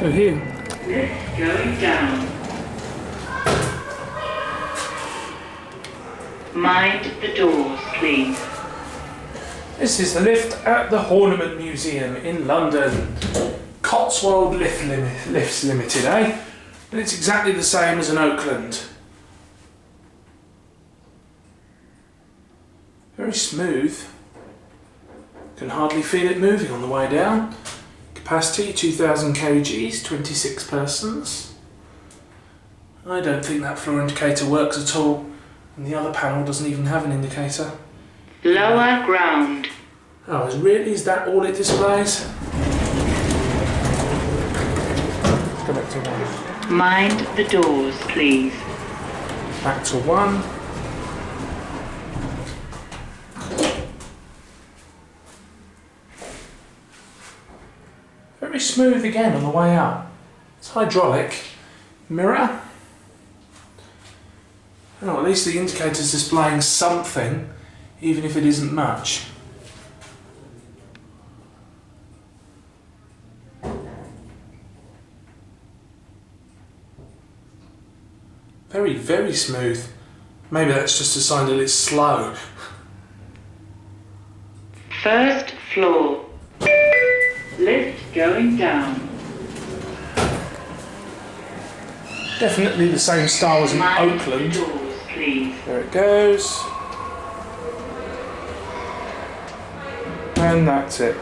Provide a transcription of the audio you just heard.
Oh, here. Lift going down. Mind the doors, please. This is the lift at the Horniman Museum in London. Cotswold Lifts Limited, eh? And it's exactly the same as in Oakland. Very smooth. Can hardly feel it moving on the way down. Capacity 2,000 kgs, 26 persons. I don't think that floor indicator works at all, and the other panel doesn't even have an indicator. Lower ground. Oh, is that all it displays? Let's go back to 1. Mind the doors, please. Back to 1. Very smooth again on the way up. It's hydraulic. Mirror. Oh, at least the indicator's displaying something, even if it isn't much. Very, very smooth. Maybe that's just a sign that it's slow. First floor. Lift going down. Definitely the same style as in Mind Oakland. the doors, please. There it goes. And that's it.